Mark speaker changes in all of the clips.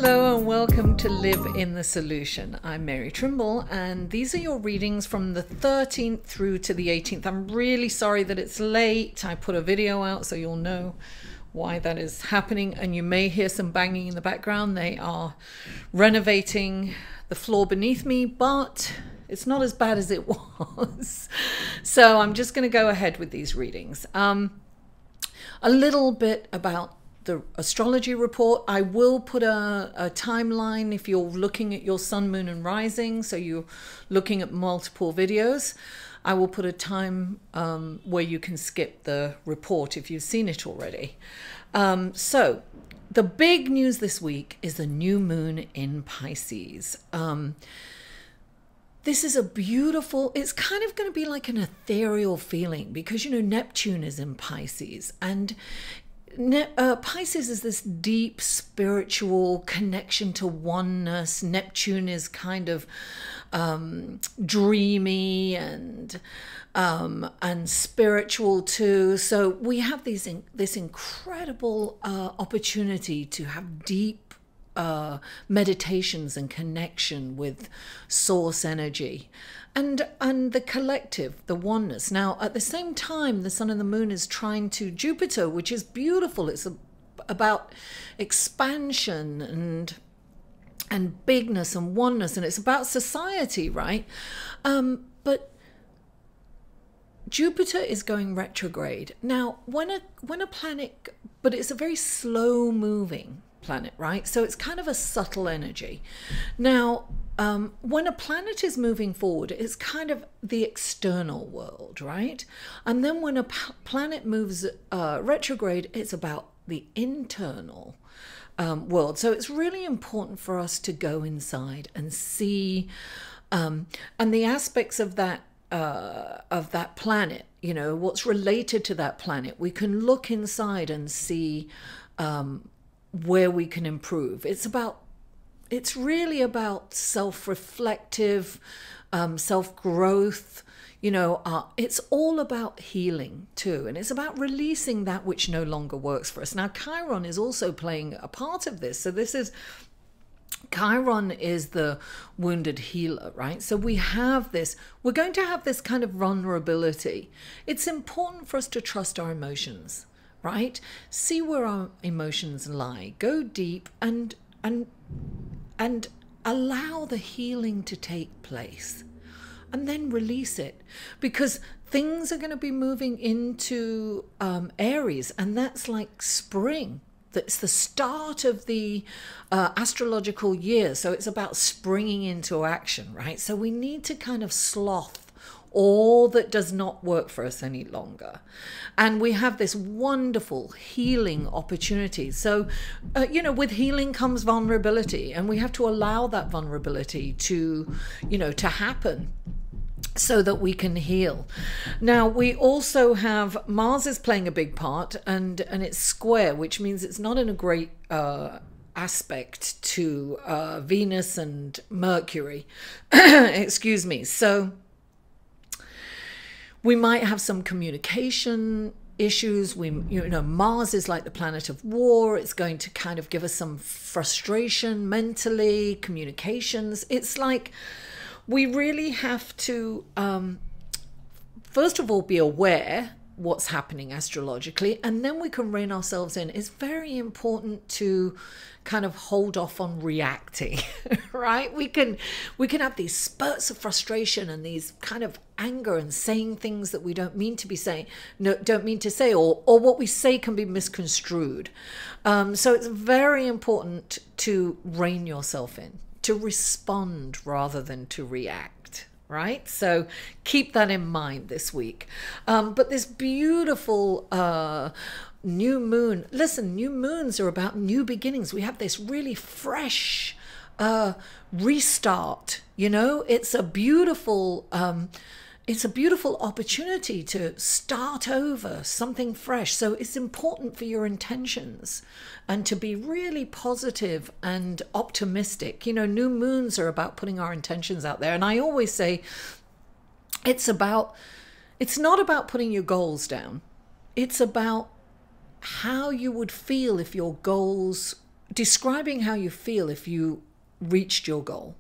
Speaker 1: Hello and welcome to Live in the Solution. I'm Mary Trimble and these are your readings from the 13th through to the 18th. I'm really sorry that it's late. I put a video out so you'll know why that is happening, and you may hear some banging in the background. They are renovating the floor beneath me, but it's not as bad as it was. So I'm just going to go ahead with these readings. A little bit about the astrology report. I will put a timeline if you're looking at your sun, moon and rising, so you're looking at multiple videos. I will put a time where you can skip the report if you've seen it already. So the big news this week is the new moon in Pisces. This is a beautiful, it's kind of going to be like an ethereal feeling because, you know, Neptune is in Pisces, and Pisces is this deep spiritual connection to oneness. Neptune is kind of dreamy and spiritual too. So we have this incredible opportunity to have deep meditations and connection with source energy and the collective, the oneness. Now, at the same time, the sun and the moon is trying to Jupiter, which is beautiful. It's about expansion and bigness and oneness, and it's about society, right? But Jupiter is going retrograde. Now, when a planet, but it's a very slow moving planet, right? So it's kind of a subtle energy. Now, when a planet is moving forward, it's kind of the external world, right? And then when a planet moves retrograde, it's about the internal world. So it's really important for us to go inside and see, and the aspects of that planet, you know, what's related to that planet. We can look inside and see where we can improve. It's really about self-reflective, self-growth. You know, it's all about healing too, and it's about releasing that which no longer works for us. Now, Chiron is also playing a part of this. So Chiron is the wounded healer, right? So we're going to have this kind of vulnerability. It's important for us to trust our emotions, right? See where our emotions lie. Go deep and allow the healing to take place, and then release it, because things are going to be moving into Aries, and that's like spring. That's the start of the astrological year. So it's about springing into action, right? So we need to kind of sloth all that does not work for us any longer. And we have this wonderful healing opportunity. So, you know, with healing comes vulnerability, and we have to allow that vulnerability to, you know, to happen so that we can heal. Now, we also have Mars is playing a big part, and it's square, which means it's not in a great aspect to Venus and Mercury. Excuse me. So we might have some communication issues. You know, Mars is like the planet of war. It's going to kind of give us some frustration mentally, communications. It's like we really have to, first of all, be aware what's happening astrologically, and then we can rein ourselves in. It's very important to kind of hold off on reacting, right? We can have these spurts of frustration and these kind of anger and saying things that we don't mean to be saying, don't mean to say, or what we say can be misconstrued. So it's very important to rein yourself in, to respond rather than to react, right? So keep that in mind this week. But this beautiful new moon, listen, new moons are about new beginnings. We have this really fresh restart, you know. It's a beautiful opportunity to start over, something fresh. So it's important for your intentions and to be really positive and optimistic. You know, new moons are about putting our intentions out there. And I always say it's not about putting your goals down. It's about how you would feel if your goals describing how you feel if you reached your goal.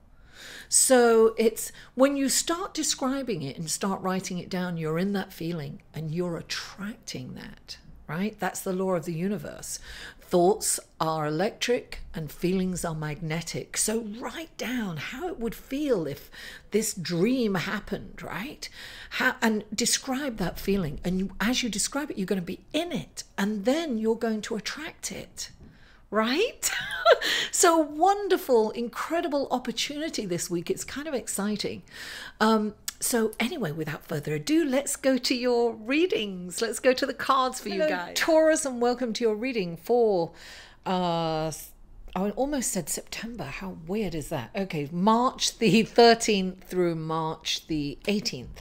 Speaker 1: So it's when you start describing it and start writing it down, you're in that feeling and you're attracting that, right? That's the law of the universe. Thoughts are electric and feelings are magnetic. So write down how it would feel if this dream happened, right? And describe that feeling. And as you describe it, you're going to be in it, and then you're going to attract it. Right? So wonderful, incredible opportunity this week. It's kind of exciting. So anyway, without further ado, let's go to your readings. Let's go to the cards for you guys. Taurus, and welcome to your reading for, I almost said September. How weird is that? Okay, March the 13th through March the 18th.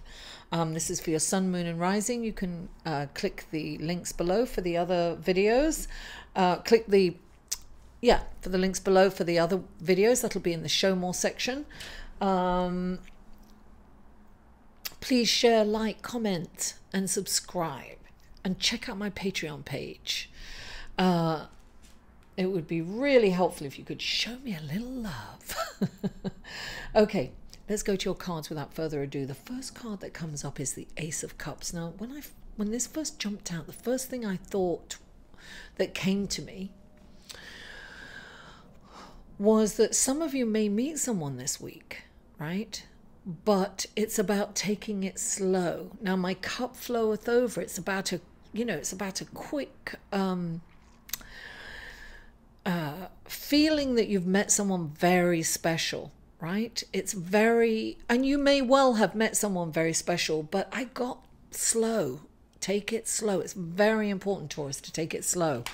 Speaker 1: This is for your sun, moon, and rising. You can click the links below for the other videos. For the links below for the other videos. That'll be in the show more section. Please share, like, comment, and subscribe. And check out my Patreon page. It would be really helpful if you could show me a little love. Okay, let's go to your cards without further ado. The first card that comes up is the Ace of Cups. Now, when this first jumped out, the first thing I thought that came to me was that some of you may meet someone this week, right? But it's about taking it slow. Now, my cup floweth over. It's about a, it's about a quick feeling that you've met someone very special, right? It's very, and you may well have met someone very special, but I got slow. Take it slow. It's very important, Taurus, to take it slow.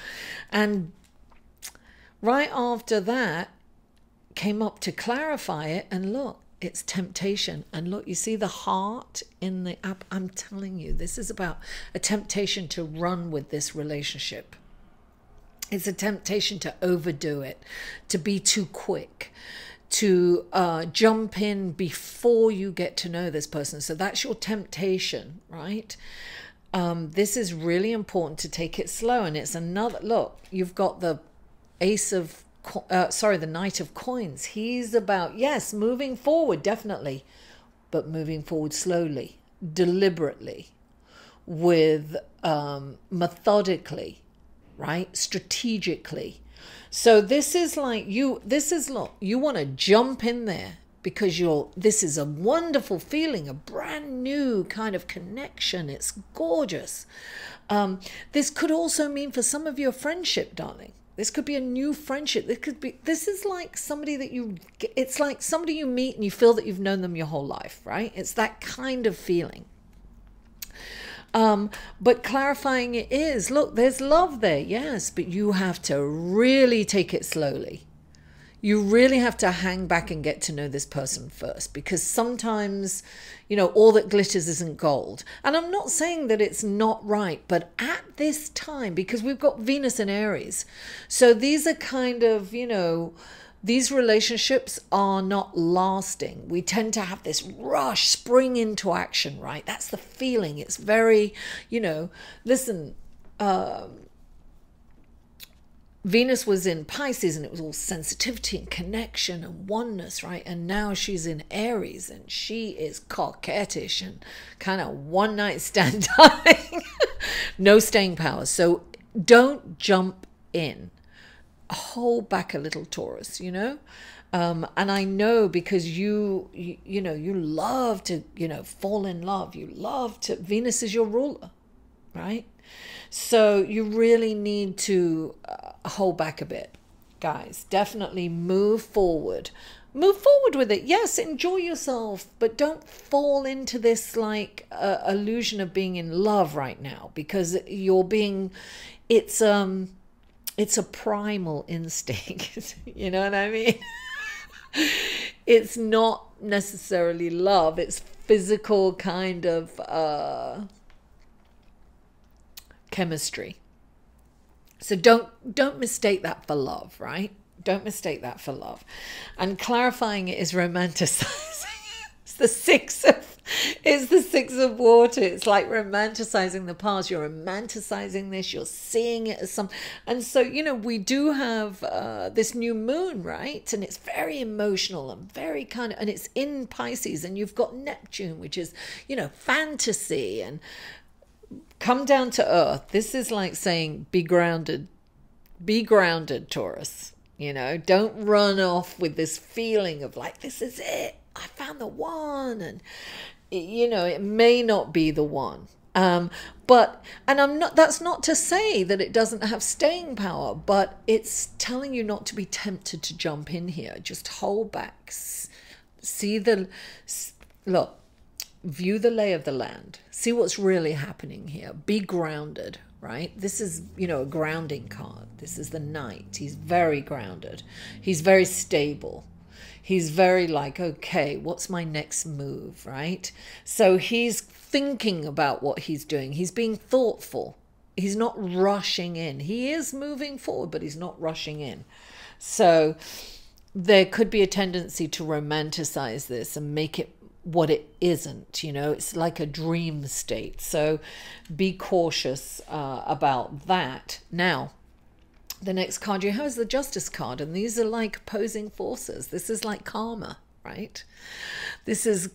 Speaker 1: And right after that came up to clarify it, and look, it's temptation. And look, you see the heart in the app. I'm telling you, this is about a temptation to run with this relationship. It's a temptation to overdo it, to be too quick, to jump in before you get to know this person. So that's your temptation, right? This is really important to take it slow. And it's another, look, you've got the the Knight of Coins. He's about, yes, moving forward, definitely, but moving forward slowly, deliberately, with methodically, right? Strategically. So this is like look, you want to jump in there because this is a wonderful feeling, a brand new kind of connection. It's gorgeous. This could also mean for some of your friendship, darling. This could be a new friendship. This is like somebody that it's like somebody you meet and you feel that you've known them your whole life, right? It's that kind of feeling. But clarifying it is, look, there's love there, yes, but you have to really take it slowly. You really have to hang back and get to know this person first, because sometimes, all that glitters isn't gold. And I'm not saying that it's not right, but at this time, because we've got Venus in Aries, so these are kind of, these relationships are not lasting. We tend to have this rush, spring into action, right? That's the feeling. It's very, listen, Venus was in Pisces and it was all sensitivity and connection and oneness, right? And now she's in Aries and she is coquettish and kind of one night stand darling. No staying power. So don't jump in. Hold back a little, Taurus, and I know because you love to, fall in love. You love to, Venus is your ruler, right? So you really need to hold back a bit, guys. Definitely move forward. Move forward with it. Yes, enjoy yourself, but don't fall into this like illusion of being in love right now, because it's a primal instinct. You know what I mean? It's not necessarily love. It's physical kind of chemistry. So don't mistake that for love, right? Don't mistake that for love. And clarifying it is romanticizing. It's the Six of It's the Six of Water. It's like romanticizing the past. You're romanticizing this. You're seeing it as some. And so, you know, we do have this new moon, right? And it's very emotional and very kind of, and it's in Pisces. And you've got Neptune, which is, you know, fantasy and come down to earth. This is like saying, be grounded. Be grounded, Taurus. You know, don't run off with this feeling of like, this is it. I found the one. And, you know, it may not be the one. But, and I'm not, that's not to say that it doesn't have staying power, but it's telling you not to be tempted to jump in here. Just hold back. See the, look, view the lay of the land. See what's really happening here. Be grounded, right? This is, you know, a grounding card. This is the Knight. He's very grounded. He's very stable. He's very like, okay, what's my next move, right? So he's thinking about what he's doing. He's being thoughtful. He's not rushing in. He is moving forward, but he's not rushing in. So there could be a tendency to romanticize this and make it what it isn't. You know, it's like a dream state. So be cautious about that. Now, the next card you have is the Justice card, and these are like opposing forces. This is like karma, right? This is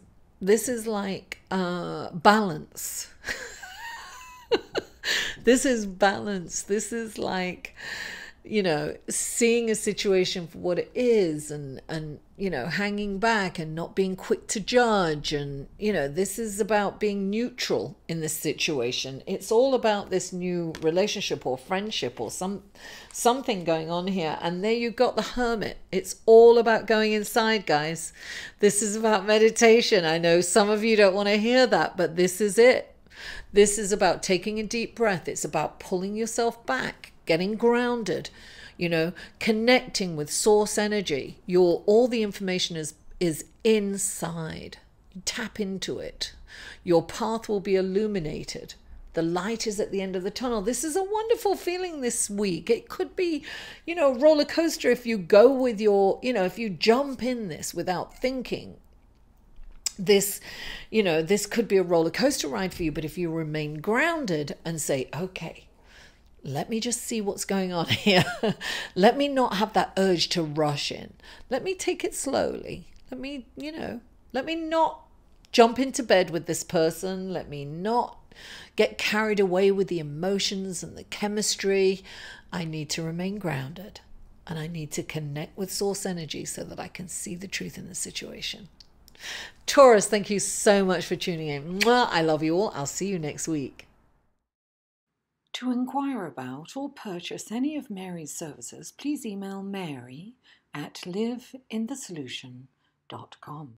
Speaker 1: like balance. This is balance. This is like, you know, seeing a situation for what it is and you know, hanging back and not being quick to judge. And, you know, this is about being neutral in this situation. It's all about this new relationship or friendship or something going on here. And there you got the Hermit. It's all about going inside, guys. This is about meditation. I know some of you don't want to hear that, but this is it. This is about taking a deep breath. It's about pulling yourself back, getting grounded, you know, connecting with source energy. All the information is inside. Tap into it. Your path will be illuminated. The light is at the end of the tunnel. This is a wonderful feeling this week. It could be, you know, a roller coaster if you go with your, you know, if you jump in this without thinking. This, you know, this could be a roller coaster ride for you, but if you remain grounded and say, okay, let me just see what's going on here. Let me not have that urge to rush in. Let me take it slowly. Let me, you know, let me not jump into bed with this person. Let me not get carried away with the emotions and the chemistry. I need to remain grounded, and I need to connect with source energy so that I can see the truth in the situation. Taurus, thank you so much for tuning in. Mwah, I love you all. I'll see you next week. To inquire about or purchase any of Mary's services, please email Mary at liveinthesolution.com.